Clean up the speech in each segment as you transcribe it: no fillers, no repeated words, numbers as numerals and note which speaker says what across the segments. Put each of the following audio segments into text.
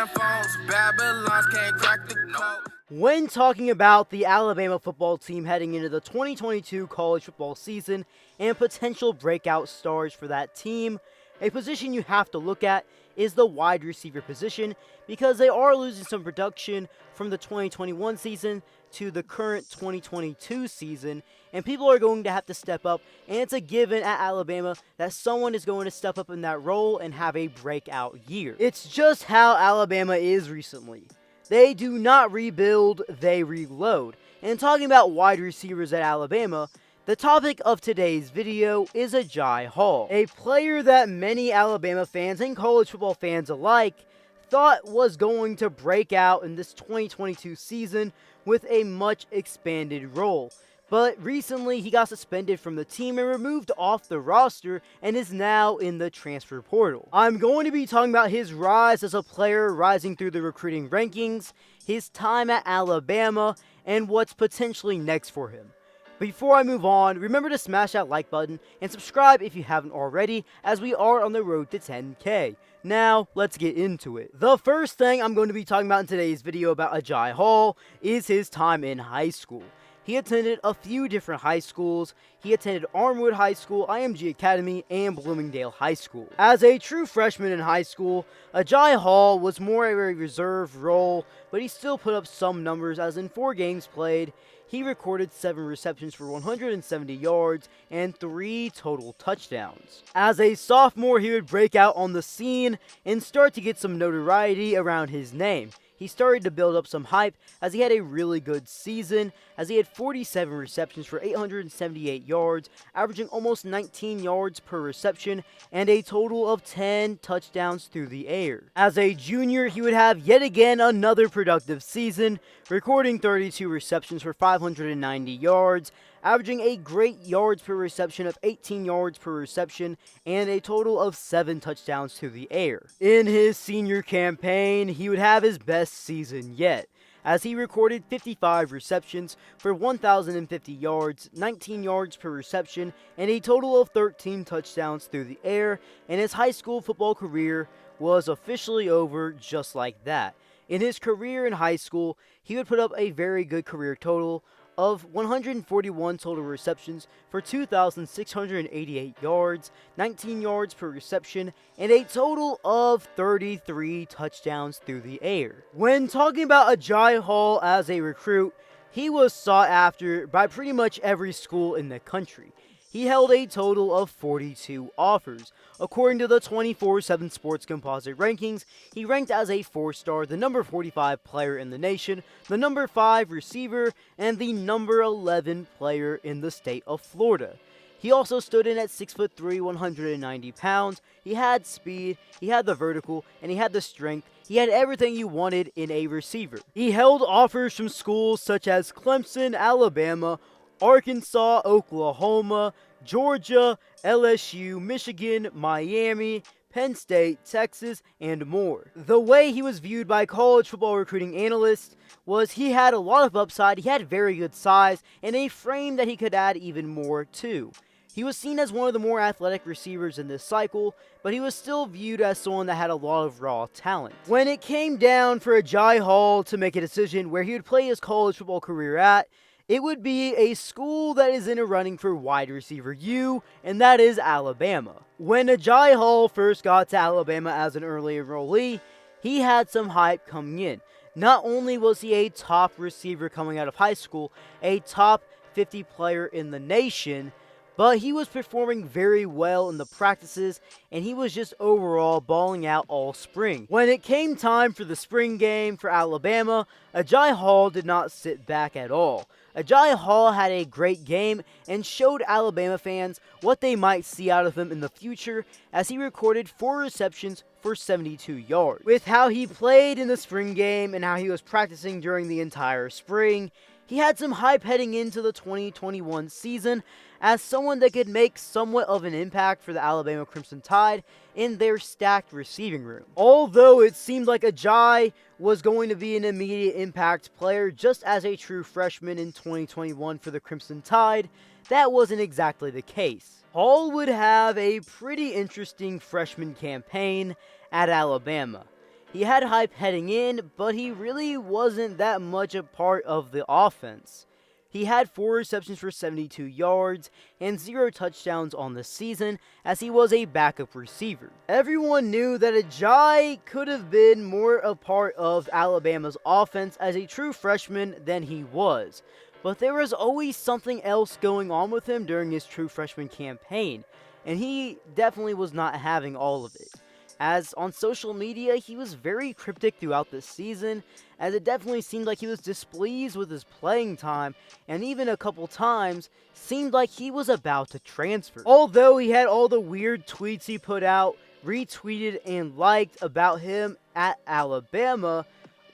Speaker 1: phones, Babylons can't crack the code.
Speaker 2: When talking about the Alabama football team heading into the 2022 college football season and potential breakout stars for that team, a position you have to look at is the wide receiver position because they are losing some production from the 2021 season to the current 2022 season, and people are going to have to step up, and it's a given at Alabama that someone is going to step up in that role and have a breakout year. It's just how Alabama is recently. They do not rebuild, they reload. And talking about wide receivers at Alabama, the topic of today's video is Agiye Hall, a player that many Alabama fans and college football fans alike thought was going to break out in this 2022 season with a much expanded role. But recently he got suspended from the team and removed off the roster and is now in the transfer portal. I'm going to be talking about his rise as a player rising through the recruiting rankings, his time at Alabama, and what's potentially next for him. Before I move on, remember to smash that like button and subscribe if you haven't already, as we are on the road to 10K. Now, let's get into it. The first thing I'm going to be talking about in today's video about Agiye Hall is his time in high school. He attended a few different high schools. He attended Armwood High School, IMG Academy, and Bloomingdale High School. As a true freshman in high school, Agiye Hall was more of a reserve role, but he still put up some numbers, as in 4 games played, he recorded 7 receptions for 170 yards and 3 total touchdowns. As a sophomore, he would break out on the scene and start to get some notoriety around his name. He started to build up some hype as he had a really good season, as he had 47 receptions for 878 yards, averaging almost 19 yards per reception, and a total of 10 touchdowns through the air. As a junior, he would have yet again another productive season, recording 32 receptions for 590 yards, averaging a great yards per reception of 18 yards per reception, and a total of 7 touchdowns to the air. In his senior campaign, he would have his best season yet, as he recorded 55 receptions for 1,050 yards, 19 yards per reception, and a total of 13 touchdowns through the air, and his high school football career was officially over just like that. In his career in high school, he would put up a very good career total of 141 total receptions for 2,688 yards, 19 yards per reception, and a total of 33 touchdowns through the air. When talking about Agiye Hall as a recruit, he was sought after by pretty much every school in the country. He held a total of 42 offers. According to the 24/7 Sports Composite rankings, he ranked as a 4-star, the number 45 player in the nation, the number 5 receiver, and the number 11 player in the state of Florida. He also stood in at 6'3", 190 pounds. He had speed, he had the vertical, and he had the strength. He had everything you wanted in a receiver. He held offers from schools such as Clemson, Alabama, Arkansas, Oklahoma, Georgia, LSU, Michigan, Miami, Penn State, Texas, and more. The way he was viewed by college football recruiting analysts was he had a lot of upside, he had very good size, and a frame that he could add even more to. He was seen as one of the more athletic receivers in this cycle, but he was still viewed as someone that had a lot of raw talent. When it came down for Agiye Hall to make a decision where he would play his college football career at, it would be a school that is in a running for wide receiver U, and that is Alabama. When Agiye Hall first got to Alabama as an early enrollee, he had some hype coming in. Not only was he a top receiver coming out of high school, a top 50 player in the nation, but he was performing very well in the practices, and he was just overall balling out all spring. When it came time for the spring game for Alabama, Agiye Hall did not sit back at all. Agiye Hall had a great game and showed Alabama fans what they might see out of him in the future, as he recorded 4 receptions for 72 yards. With how he played in the spring game and how he was practicing during the entire spring, he had some hype heading into the 2021 season as someone that could make somewhat of an impact for the Alabama Crimson Tide in their stacked receiving room. Although it seemed like Agiye was going to be an immediate impact player just as a true freshman in 2021 for the Crimson Tide, that wasn't exactly the case. Hall would have a pretty interesting freshman campaign at Alabama. He had hype heading in, but he really wasn't that much a part of the offense. He had 4 receptions for 72 yards and 0 touchdowns on the season as he was a backup receiver. Everyone knew that Agiye could have been more a part of Alabama's offense as a true freshman than he was, but there was always something else going on with him during his true freshman campaign, and he definitely was not having all of it. As on social media, he was very cryptic throughout the season, as it definitely seemed like he was displeased with his playing time, and even a couple times seemed like he was about to transfer. Although he had all the weird tweets he put out, retweeted, and liked about him at Alabama,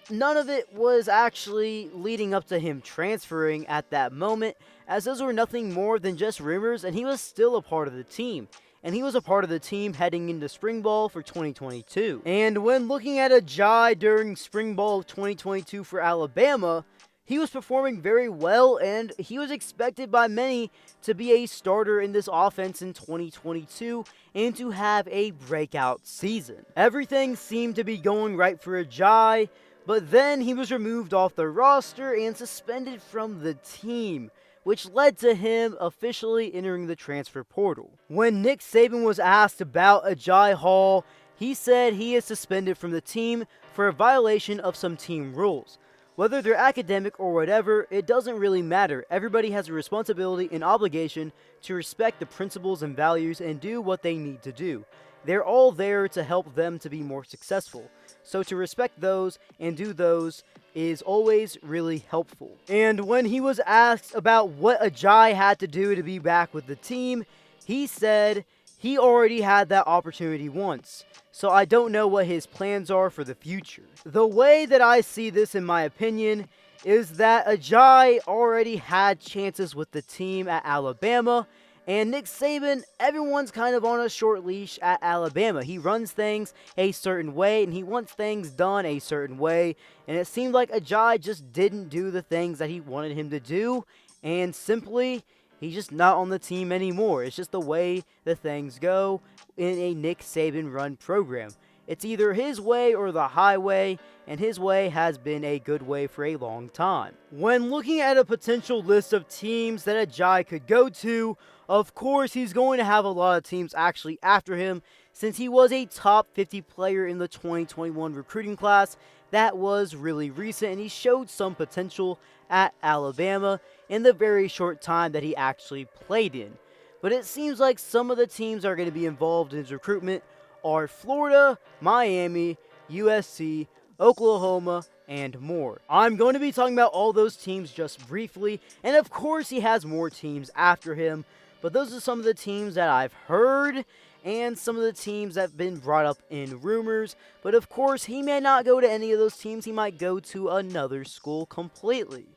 Speaker 2: none of it was actually leading up to him transferring at that moment, as those were nothing more than just rumors, and he was still a part of the team. And he was a part of the team heading into Spring Ball for 2022. And when looking at Agiye during Spring Ball of 2022 for Alabama, he was performing very well, and he was expected by many to be a starter in this offense in 2022 and to have a breakout season. Everything seemed to be going right for Agiye, but then he was removed off the roster and suspended from the team, which led to him officially entering the transfer portal. When Nick Saban was asked about Agiye Hall, he said he is suspended from the team for a violation of some team rules. Whether they're academic or whatever, it doesn't really matter. Everybody has a responsibility and obligation to respect the principles and values and do what they need to do. They're all there to help them to be more successful. So to respect those and do those is always really helpful. And when he was asked about what Agiye had to do to be back with the team, he said he already had that opportunity once. So I don't know what his plans are for the future. The way that I see this, in my opinion, is that Agiye already had chances with the team at Alabama, and Nick Saban, everyone's kind of on a short leash at Alabama. He runs things a certain way, and he wants things done a certain way. And it seemed like Agiye just didn't do the things that he wanted him to do. And simply, he's just not on the team anymore. It's just the way the things go in a Nick Saban run program. It's either his way or the highway, and his way has been a good way for a long time. When looking at a potential list of teams that Agiye could go to, of course he's going to have a lot of teams actually after him, since he was a top 50 player in the 2021 recruiting class. That was really recent, and he showed some potential at Alabama in the very short time that he actually played in. But it seems like some of the teams that are going to be involved in his recruitment are Florida, Miami, USC, Oklahoma, and more. I'm going to be talking about all those teams just briefly, and of course he has more teams after him, but those are some of the teams that I've heard and some of the teams that have been brought up in rumors. But of course, he may not go to any of those teams. He might go to another school completely.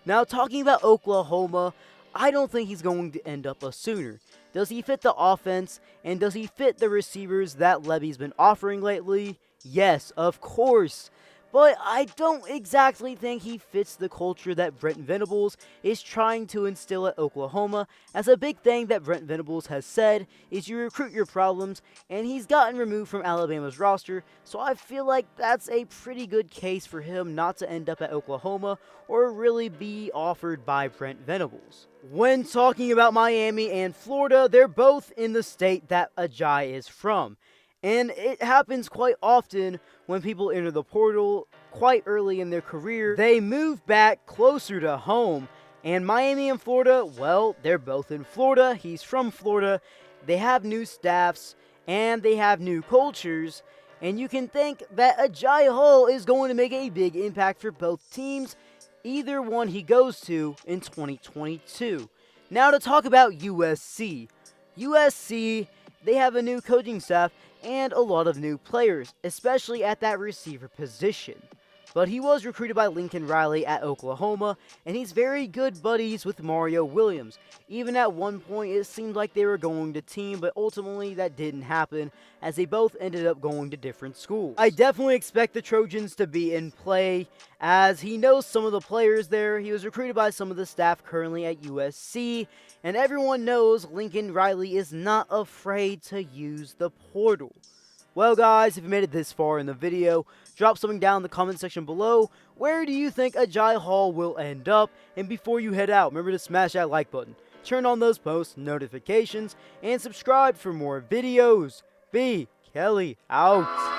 Speaker 2: Now, talking about Oklahoma, I don't think he's going to end up a Sooner. Does he fit the offense, and does he fit the receivers that Levy's been offering lately? Yes, of course. But I don't exactly think he fits the culture that Brent Venables is trying to instill at Oklahoma, as a big thing that Brent Venables has said is you recruit your problems, and he's gotten removed from Alabama's roster, so I feel like that's a pretty good case for him not to end up at Oklahoma or really be offered by Brent Venables. When talking about Miami and Florida, they're both in the state that Agiye is from. And it happens quite often when people enter the portal quite early in their career. They move back closer to home. And Miami and Florida, well, they're both in Florida. He's from Florida. They have new staffs and they have new cultures. And you can think that Agiye Hall is going to make a big impact for both teams, either one he goes to in 2022. Now to talk about USC. USC, they have a new coaching staff and a lot of new players, especially at that receiver position. But he was recruited by Lincoln Riley at Oklahoma, and he's very good buddies with Mario Williams. Even at one point, it seemed like they were going to team, but ultimately that didn't happen, as they both ended up going to different schools. I definitely expect the Trojans to be in play, as he knows some of the players there. He was recruited by some of the staff currently at USC, and everyone knows Lincoln Riley is not afraid to use the portal. Well guys, if you made it this far in the video, drop something down in the comment section below. Where do you think Agiye Hall will end up? And before you head out, remember to smash that like button, turn on those post notifications, and subscribe for more videos. B. Kelly out.